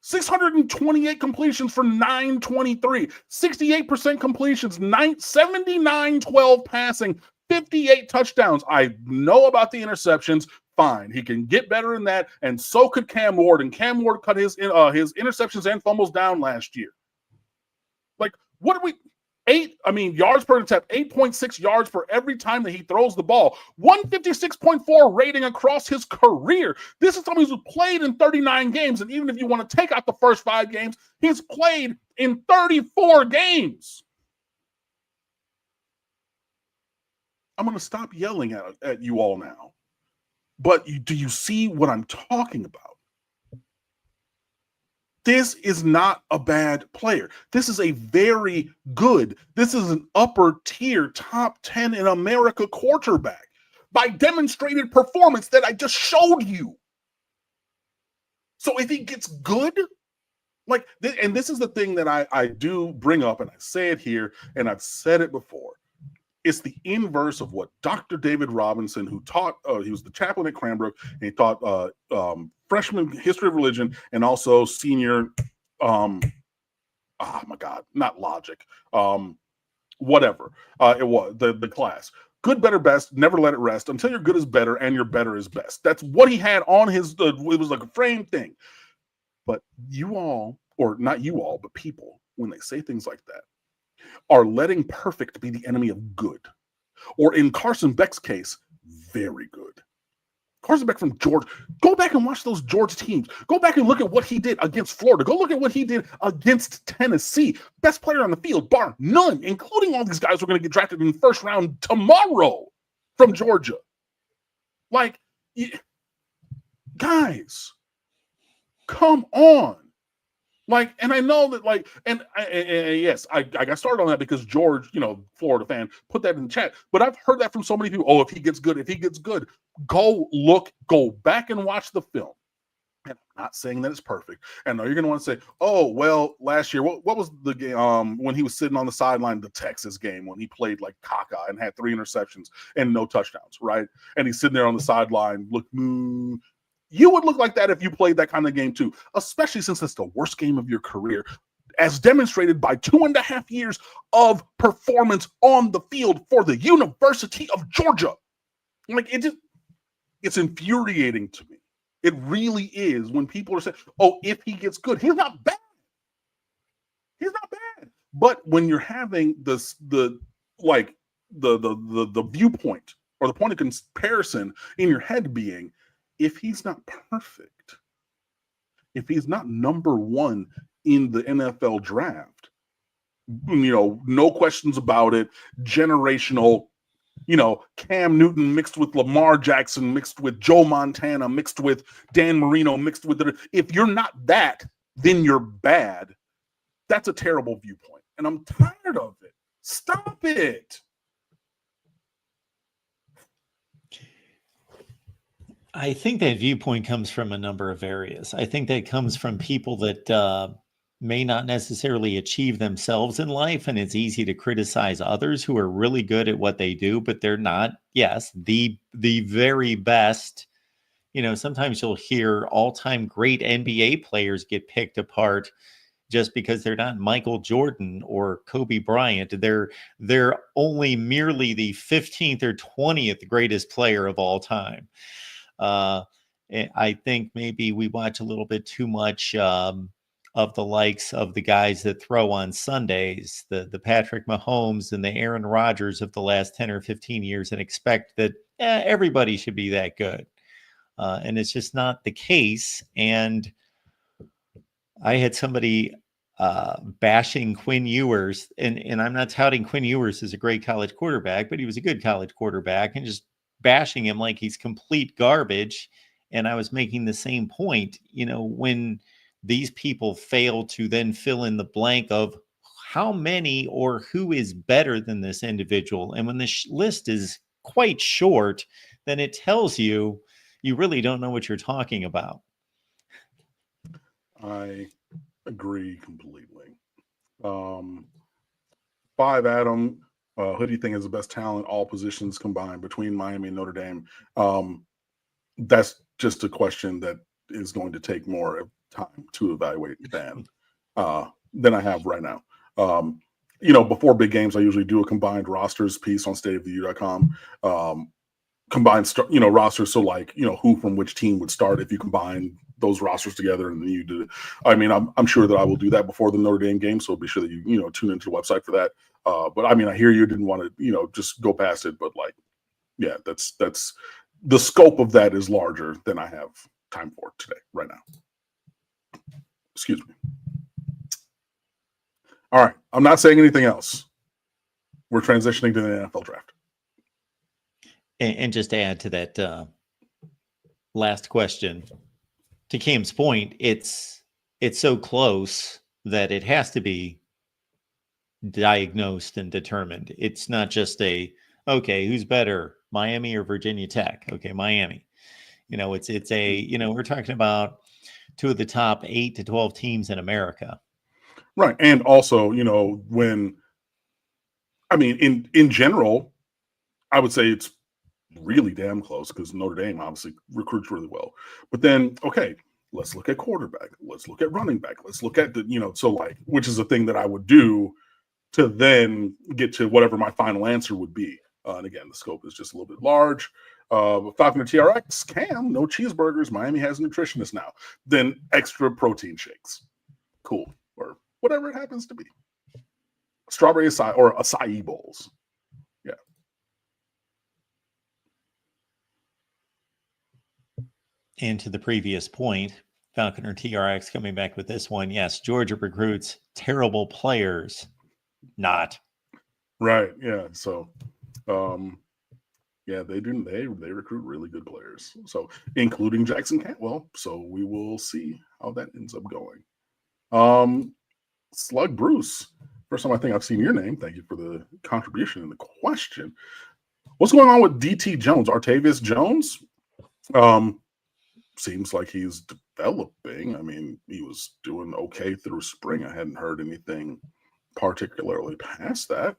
628 completions for 923. 68% completions. 79-12 passing. 58 touchdowns. I know about the interceptions. Fine. He can get better than that, and so could Cam Ward. And Cam Ward cut his interceptions and fumbles down last year. Like, what are we... yards per attempt, 8.6 yards for every time that he throws the ball. 156.4 rating across his career. This is somebody who's played in 39 games, and even if you want to take out the first 5 games, he's played in 34 games. I'm going to stop yelling at you all now. But do you see what I'm talking about? This is not a bad player. This is a very good, this is an upper tier, top 10 in America quarterback by demonstrated performance that I just showed you. So if he gets good, like, and this is the thing that I do bring up, and I say it here, and I've said it before. It's the inverse of what Dr. David Robinson, who taught, he was the chaplain at Cranbrook, and he taught freshman history of religion and also senior, oh my God, not logic, whatever it was, the class. Good, better, best, never let it rest until your good is better and your better is best. That's what he had on his, it was like a frame thing. But you all, or not you all, but people, when they say things like that, are letting perfect be the enemy of good. Or in Carson Beck's case, very good. Carson Beck from Georgia. Go back and watch those Georgia teams. Go back and look at what he did against Florida. Go look at what he did against Tennessee. Best player on the field, bar none, including all these guys who are going to get drafted in the first round tomorrow from Georgia. Like, guys, come on. Like, and I know that, like, and yes, I got started on that because George, Florida fan, put that in the chat. But I've heard that from so many people. Oh, if he gets good, go back and watch the film. And I'm not saying that it's perfect. And you're going to want to say, oh, well, last year, what was the game when he was sitting on the sideline, the Texas game, when he played like caca and had 3 interceptions and no touchdowns, right? And he's sitting there on the sideline, you would look like that if you played that kind of game too, especially since it's the worst game of your career, as demonstrated by 2.5 years of performance on the field for the University of Georgia. Like, it's infuriating to me. It really is when people are saying, oh, if he gets good, he's not bad. He's not bad. But when you're having the viewpoint or the point of comparison in your head being, if he's not perfect, if he's not number 1 in the NFL draft, no questions about it, generational, Cam Newton mixed with Lamar Jackson, mixed with Joe Montana, mixed with Dan Marino, mixed with if you're not that, then you're bad. That's a terrible viewpoint. And I'm tired of it. Stop it. I think that viewpoint comes from a number of areas. I think that comes from people that may not necessarily achieve themselves in life, and it's easy to criticize others who are really good at what they do, but they're not, yes, the very best. Sometimes you'll hear all-time great NBA players get picked apart just because they're not Michael Jordan or Kobe Bryant. They're only merely the 15th or 20th greatest player of all time. I think maybe we watch a little bit too much of the likes of the guys that throw on Sundays, the Patrick Mahomes and the Aaron Rodgers of the last 10 or 15 years, and expect that everybody should be that good. And it's just not the case. And I had somebody bashing Quinn Ewers, and I'm not touting Quinn Ewers as a great college quarterback, but he was a good college quarterback, and just bashing him like he's complete garbage. And I was making the same point, when these people fail to then fill in the blank of how many or who is better than this individual. And when the list is quite short, then it tells you really don't know what you're talking about. I agree completely. 5 Adam, who do you think is the best talent, all positions combined between Miami and Notre Dame? That's just a question that is going to take more time to evaluate than I have right now. Before big games, I usually do a combined rosters piece on stateoftheu.com. Combined, rosters. So who from which team would start if you combine those rosters together, and then you do. I mean, I'm sure that I will do that before the Notre Dame game. So be sure that you tune into the website for that. But I mean, I hear you didn't want to just go past it, but that's the scope of that is larger than I have time for today, right now. Excuse me. All right. I'm not saying anything else. We're transitioning to the NFL draft. And just to add to that last question, to Cam's point, it's so close that it has to be diagnosed and determined. It's not just okay, who's better, Miami or Virginia Tech? Okay, Miami. It's we're talking about 2 of the top 8 to 12 teams in America. Right. And also, in general, I would say it's really damn close because Notre Dame obviously recruits really well. But then, okay, let's look at quarterback. Let's look at running back. Let's look at which is a thing that I would do to then get to whatever my final answer would be. And again, the scope is just a little bit large. Falconer TRX, Cam, no cheeseburgers. Miami has a nutritionist now. Then extra protein shakes. Cool. Or whatever it happens to be. Strawberry acai or acai bowls. Yeah. And to the previous point, Falconer TRX coming back with this one. Yes, Georgia recruits terrible players. Not. Right. Yeah. So, they do. They recruit really good players. So, including Jackson Canwell. So we will see how that ends up going. Slug Bruce. First time I think I've seen your name. Thank you for the contribution and the question. What's going on with DT Jones? Artavius Jones? Seems like he's developing. I mean, he was doing okay through spring. I hadn't heard anything particularly past that.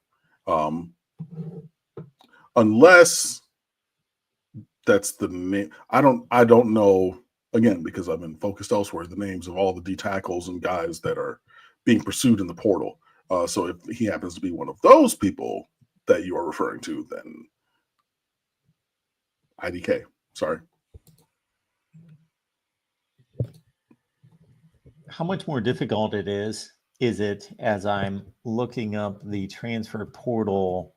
Unless that's the name. I don't know, again, because I've been focused elsewhere, the names of all the D tackles and guys that are being pursued in the portal. So if he happens to be one of those people that you are referring to, then IDK. Sorry. How much more difficult is it, as I'm looking up the transfer portal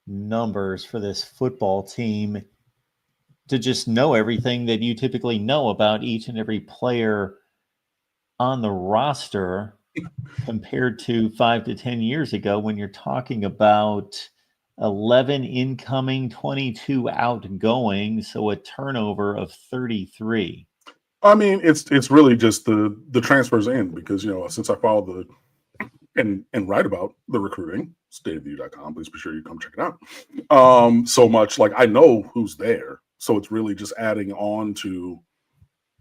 numbers for this football team, to just know everything that you typically know about each and every player on the roster compared to 5 to 10 years ago when you're talking about 11 incoming, 22 outgoing, so a turnover of 33. I mean, it's really just the transfers in, because since I follow the and write about the recruiting, stateofview.com, please be sure you come check it out. So much, like, I know who's there, so it's really just adding on to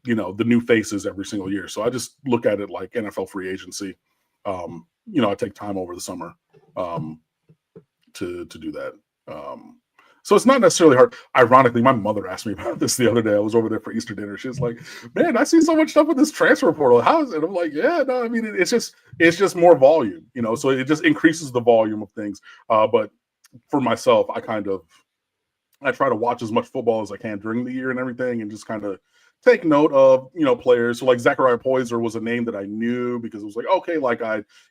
the new faces every single year. So I just look at it like NFL free agency. I take time over the summer to do that. So it's not necessarily hard. Ironically, my mother asked me about this the other day. I was over there for Easter dinner. She's like, "Man, I see so much stuff in this transfer portal. How is it?" I'm like, "Yeah, no, I mean, it's just more volume, So it just increases the volume of things. But for myself, I try to watch as much football as I can during the year and everything, and just kind of take note of players. So like Zachariah Poyser was a name that I knew, because it was like, okay, like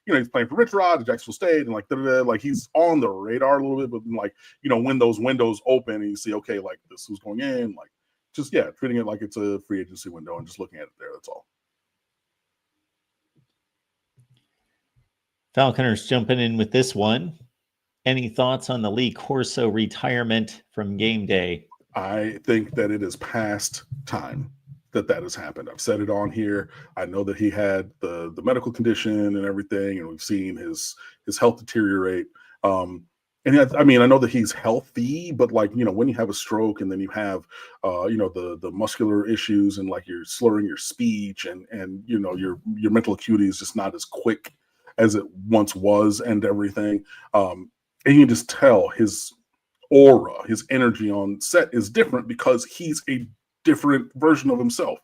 he's playing for Rich Rod at Jacksonville State, and like he's on the radar a little bit. But like when those windows open and you see, okay, like this who's going in, like just treating it like it's a free agency window and just looking at it there. That's all. Falconers jumping in with this one. Any thoughts on the Lee Corso retirement from game day? I think that it is past time that has happened. I've said it on here. I know that he had the medical condition and everything, and we've seen his health deteriorate. And I mean, I know that he's healthy, but like, when you have a stroke and then you have, the muscular issues, and like you're slurring your speech, and your mental acuity is just not as quick as it once was, and everything. And you can just tell his aura, his energy on set is different, because he's a different version of himself.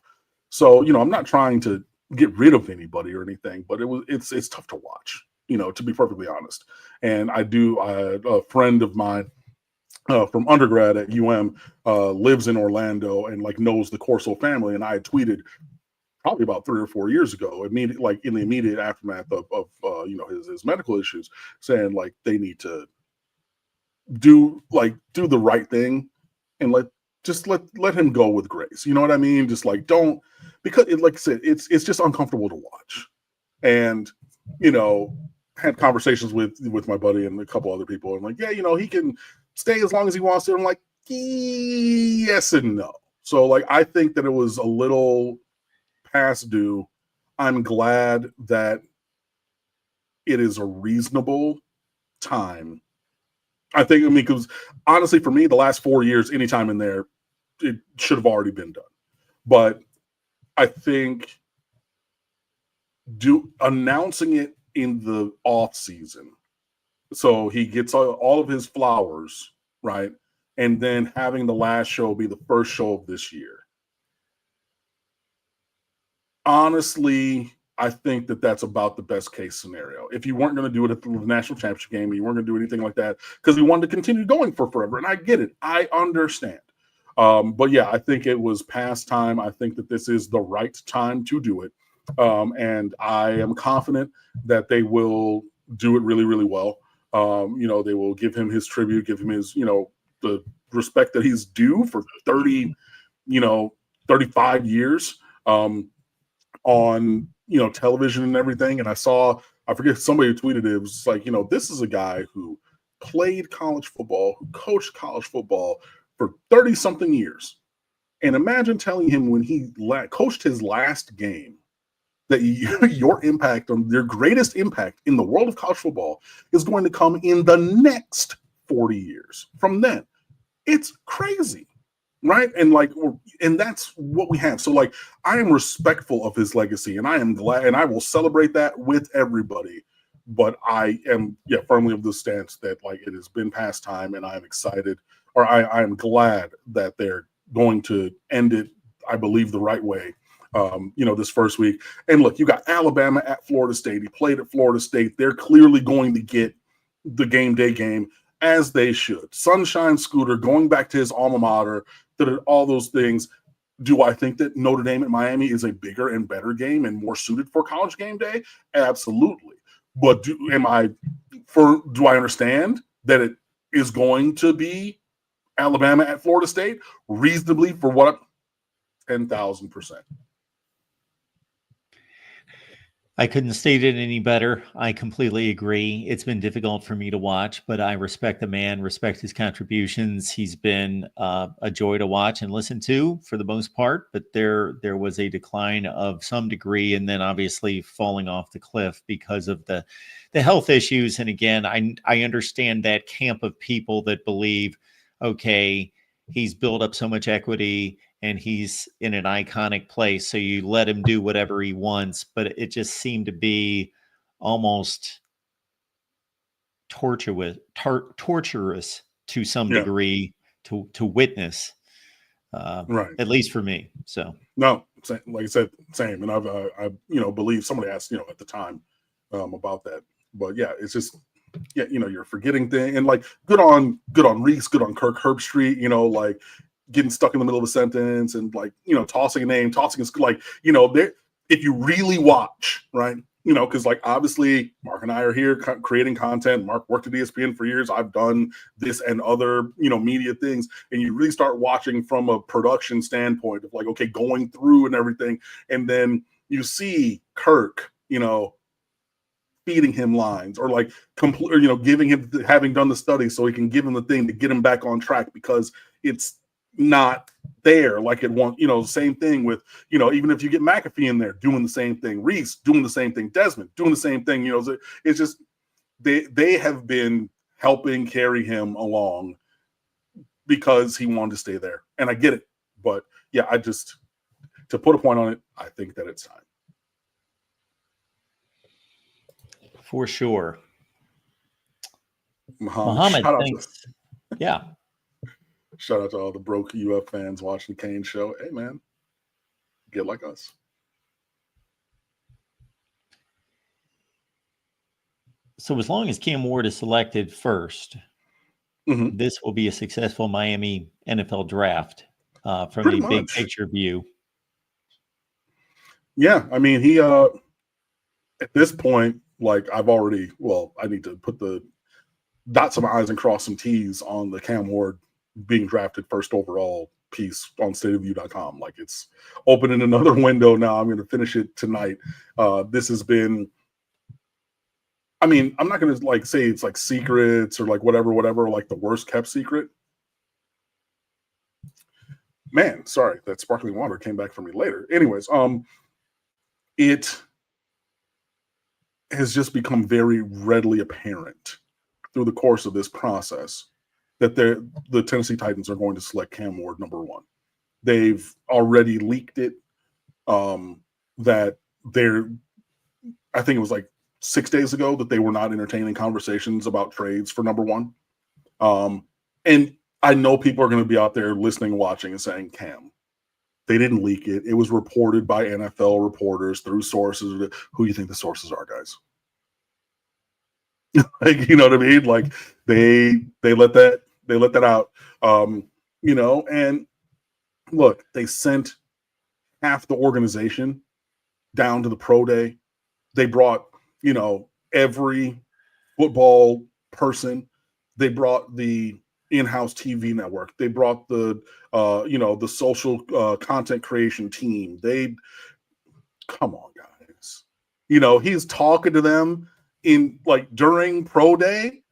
So, I'm not trying to get rid of anybody or anything, but it's tough to watch, to be perfectly honest. And a friend of mine from undergrad at UM lives in Orlando and like knows the Corso family. And I tweeted probably about 3 or 4 years ago, like in the immediate aftermath of his medical issues, saying like they need to do the right thing and let him go with grace. You know what I mean? Just like, don't, because like I said, it's just uncomfortable to watch. And had conversations with my buddy and a couple other people, and like, yeah, he can stay as long as he wants to. I'm like, yes and no. So like, I think that it was a little past due. I'm glad that it is a reasonable time. I mean, because honestly, for me, the last 4 years, anytime in there, it should have already been done. But I think announcing it in the off season, so he gets all of his flowers, right, and then having the last show be the first show of this year. Honestly, I think that that's about the best case scenario. If you weren't going to do it at the national championship game, you weren't going to do anything like that, because we wanted to continue going for forever. And I get it. I understand. But yeah, I think it was past time. I think that this is the right time to do it. And I am confident that they will do it really, really well. They will give him his tribute, give him his, the respect that he's due for 35 years on, television and everything. And I forget, somebody tweeted it. It was like, this is a guy who played college football, who coached college football for 30 something years. And imagine telling him when he coached his last game that your impact, on your greatest impact in the world of college football, is going to come in the next 40 years from then. It's crazy. Right. And that's what we have. So like, I am respectful of his legacy, and I am glad, and I will celebrate that with everybody. But I am firmly of the stance that like, it has been past time, and I am excited, or I am glad that they're going to end it, I believe, the right way. This first week. And look, you got Alabama at Florida State. He played at Florida State. They're clearly going to get the game day game, as they should. Sunshine Scooter going back to his alma mater, all those things. Do I think that Notre Dame at Miami is a bigger and better game and more suited for college game day? Absolutely. But do I understand that it is going to be Alabama at Florida State reasonably for what? 10,000%. I couldn't state it any better. I completely agree. It's been difficult for me to watch, but I respect the man, respect his contributions. He's been a joy to watch and listen to for the most part. But there was a decline of some degree, and then obviously falling off the cliff because of the health issues. And again, I understand that camp of people that believe, okay, he's built up so much equity and he's in an iconic place, so you let him do whatever he wants. But it just seemed to be almost torturous to some Yeah, degree to witness, right. at least for me. So No, like I said, same. And I believe somebody asked, at the time, about that. But yeah, it's just, yeah, you're forgetting things, and like, good on Reese, good on Kirk Herbstreit, like getting stuck in the middle of a sentence and like, tossing a name, tossing a, like, if you really watch, right, because like obviously Mark and I are here creating content. Mark worked at ESPN for years. I've done this and other, media things. And you really start watching from a production standpoint of like, okay, going through and everything. And then you see Kirk, feeding him lines, or like giving him, having done the study so he can give him the thing to get him back on track, because it's not there like it wants. Same thing with, even if you get McAfee in there doing the same thing, Reese doing the same thing, Desmond doing the same thing, it's just they have been helping carry him along because he wanted to stay there. And I get it. But yeah, to put a point on it, I think that it's time. for sure. Muhammad, thanks. Yeah. Shout out to all the broke UF fans watching the Kane show. Hey, man, get like us. So as long as Cam Ward is selected first, this will be a successful Miami NFL draft from Pretty a much. big picture view. Yeah, I mean, he at this point, like I need to dot some I's and cross some T's on the Cam Ward being drafted first overall piece on stateofview.com. Like, it's opening another window now. I'm going to finish it tonight. This has been, I mean, I'm not going to like say it's like secrets or like whatever, like the worst kept secret. Man, sorry, that sparkling water came back for me later. Anyways, it has just become very readily apparent through the course of this process that the Tennessee Titans are going to select Cam Ward number 1. They've already leaked it. That I think it was like 6 days ago that they were not entertaining conversations about trades for number 1. And I know people are going to be out there listening, watching, and saying, Cam, they didn't leak it. It was reported by NFL reporters through sources. Who do you think the sources are, guys? Like, you know what I mean? Like, they let that out. And look, they sent half the organization down to the pro day. They brought, every football person. They brought the in-house TV network. They brought the social content creation team. Come on, guys. He's talking to them in like during pro day,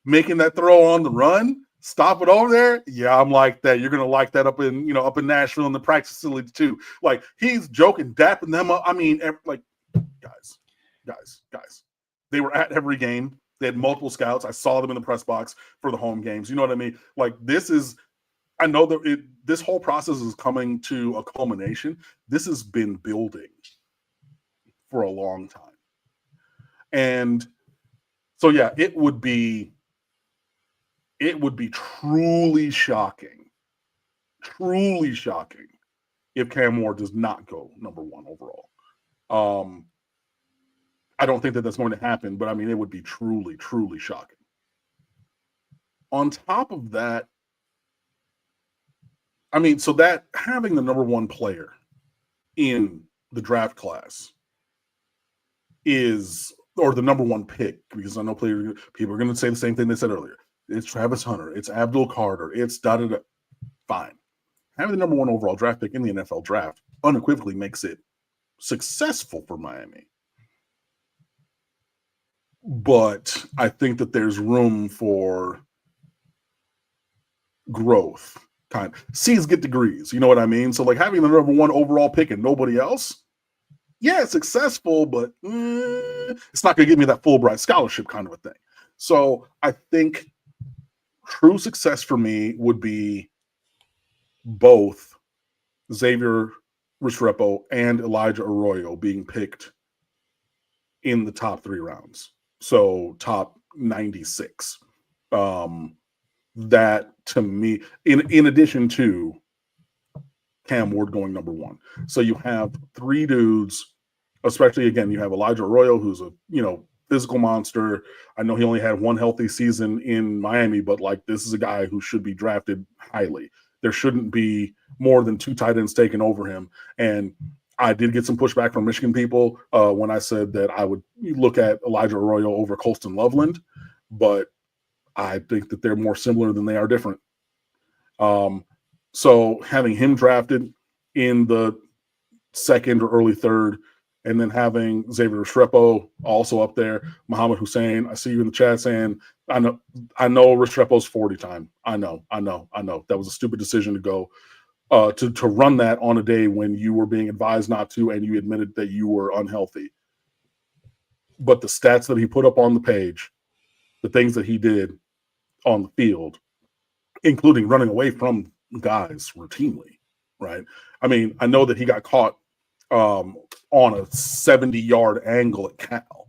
making that throw on the run, stop it over there. Yeah, I'm like that. You're gonna like that up in Nashville in the practice facility too. Like, he's joking, dapping them up. I mean, guys. They were at every game. They had multiple scouts. I saw them in the press box for the home games. You know what I mean? Like, I know that this whole process is coming to a culmination. This has been building for a long time. And so, yeah, it would be truly shocking if Cam Ward does not go number 1 overall. I don't think that that's going to happen, but I mean, it would be truly, truly shocking. On top of that, I mean, so that having the number 1 player in the draft class or the number 1 pick, because I know people are going to say the same thing they said earlier. It's Travis Hunter, it's Abdul Carter, it's da-da-da. Fine. Having the number 1 overall draft pick in the NFL draft unequivocally makes it successful for Miami. but I think that there's room for growth. Kind of. C's get degrees, you know what I mean? So like having the number 1 overall pick and nobody else, yeah, it's successful, but it's not going to give me that Fulbright scholarship kind of a thing. So I think true success for me would be both Xavier Restrepo and Elijah Arroyo being picked in the top 3 rounds. So top 96. That to me, in addition to Cam Ward going number 1. So you have 3 dudes, especially again, you have Elijah Arroyo, who's a, physical monster. I know he only had 1 healthy season in Miami, but like this is a guy who should be drafted highly. There shouldn't be more than 2 tight ends taking over him. And I did get some pushback from Michigan people when I said that I would look at Elijah Arroyo over Colston Loveland, but I think that they're more similar than they are different. So having him drafted in the 2nd or early 3rd, and then having Xavier Restrepo also up there, Muhammad Hussein, I see you in the chat saying, I know Restrepo's 40 time. I know. That was a stupid decision to go to run that on a day when you were being advised not to, and you admitted that you were unhealthy. But the stats that he put up on the page, the things that he did on the field, including running away from guys routinely, right? I mean, I know that he got caught on a 70-yard angle at Cal,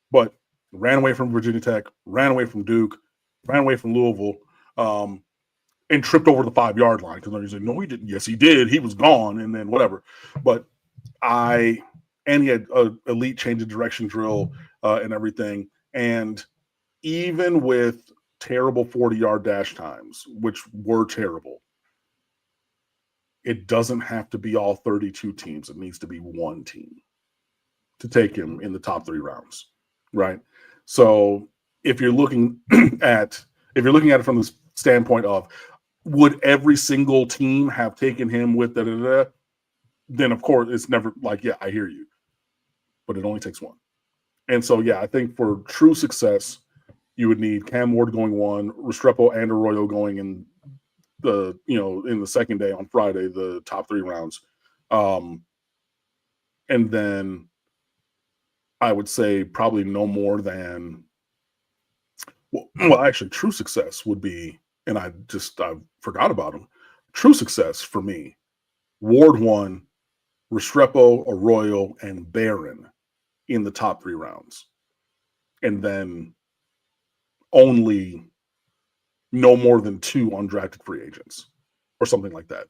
but ran away from Virginia Tech, ran away from Duke, ran away from Louisville, and tripped over the 5-yard line because he's like, no, he didn't. Yes, he did. He was gone, and then whatever. But he had an elite change of direction drill and everything. And even with terrible 40-yard dash times, which were terrible, it doesn't have to be all 32 teams. It needs to be 1 team to take him in the top 3 rounds, right? So if you're looking at it from the standpoint of would every single team have taken him with then of course it's never like, yeah, I hear you, but it only takes 1. And so, yeah, I think for true success, you would need Cam Ward going 1, Restrepo and Arroyo going in the second day on Friday, the top 3 rounds. And then I would say probably no more than, well, actually true success would be, and I forgot about him. True success for me, Ward 1, Restrepo, Arroyo, and Barron in the top 3 rounds. And then only no more than 2 undrafted free agents or something like that.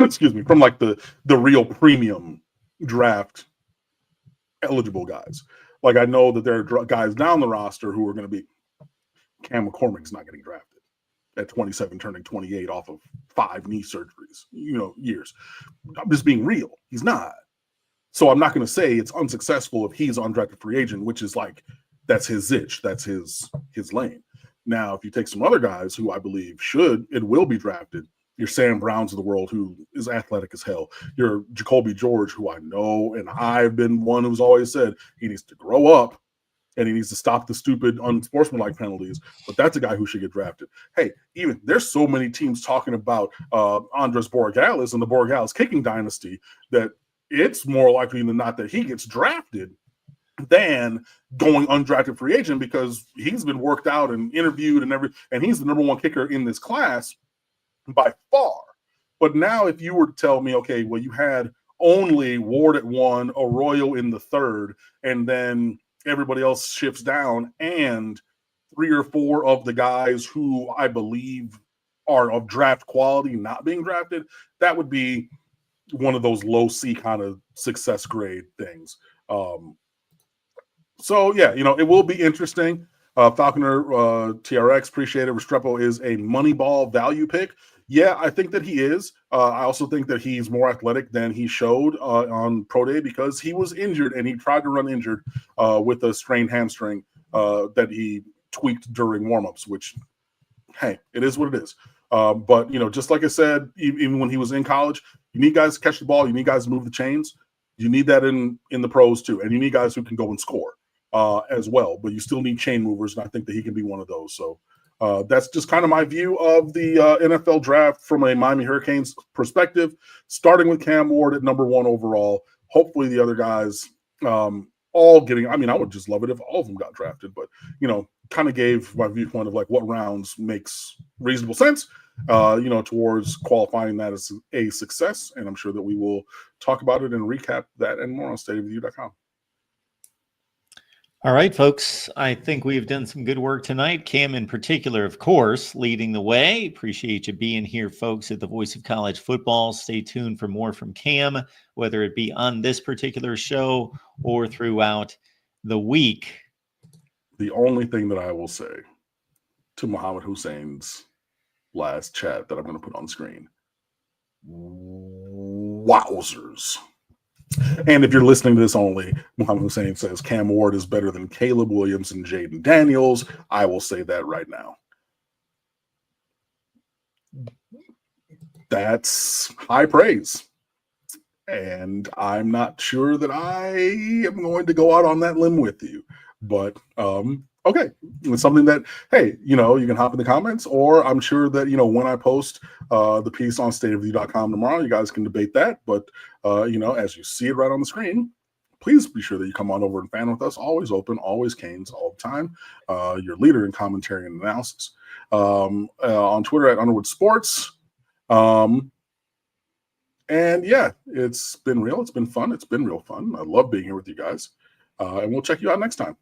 Excuse me, from like the real premium draft eligible guys. Like I know that there are guys down the roster who are going to be, Cam McCormick's not getting drafted at 27, turning 28 off of 5 knee surgeries, years. I'm just being real. He's not. So I'm not going to say it's unsuccessful if he's undrafted free agent, which is like, that's his itch. That's his lane. Now, if you take some other guys who I believe should and will be drafted, your Sam Browns of the world, who is athletic as hell. Your Jacoby George, who I know, and I've been one who's always said he needs to grow up and he needs to stop the stupid unsportsmanlike penalties. But that's a guy who should get drafted. Hey, even there's so many teams talking about Andres Borregales and the Borregales kicking dynasty that it's more likely than not that he gets drafted than going undrafted free agent, because he's been worked out and interviewed and he's the number 1 kicker in this class by far. But now if you were to tell me, okay, well, you had only Ward at 1, Arroyo in the 3rd, and then everybody else shifts down, and 3 or 4 of the guys who I believe are of draft quality not being drafted, that would be one of those low C kind of success grade things. So, yeah, it will be interesting. Falconer TRX, appreciate it. Restrepo is a Moneyball value pick. Yeah, I think that he is. I also think that he's more athletic than he showed on Pro Day, because he was injured and he tried to run injured with a strained hamstring that he tweaked during warmups, which, hey, it is what it is. But, just like I said, even when he was in college, you need guys to catch the ball. You need guys to move the chains. You need that in the pros too. And you need guys who can go and score. as well. But you still need chain movers, and I think that he can be one of those. So that's just kind of my view of the NFL draft from a Miami Hurricanes perspective, starting with Cam Ward at number 1 overall. Hopefully the other guys all getting, I mean, I would just love it if all of them got drafted, but, kind of gave my viewpoint of like what rounds makes reasonable sense, towards qualifying that as a success. And I'm sure that we will talk about it and recap that and more on stateoftheview.com. All right, folks. I think we've done some good work tonight. Cam in particular, of course, leading the way. Appreciate you being here, folks, at the Voice of College Football. Stay tuned for more from Cam, whether it be on this particular show or throughout the week. The only thing that I will say to Muhammad Hussein's last chat that I'm going to put on screen. Wowzers. And if you're listening to this only, Muhammad Hussein says Cam Ward is better than Caleb Williams and Jaden Daniels. I will say that right now. That's high praise. And I'm not sure that I am going to go out on that limb with you. But, okay. It's something that, hey, you can hop in the comments, or I'm sure that, when I post the piece on stateoftheview.com tomorrow, you guys can debate that. But, as you see it right on the screen, please be sure that you come on over and fan with us. Always open, always Canes, all the time. Your leader in commentary and analysis. On Twitter at Underwood Sports. And yeah, it's been real. It's been fun. It's been real fun. I love being here with you guys. And we'll check you out next time.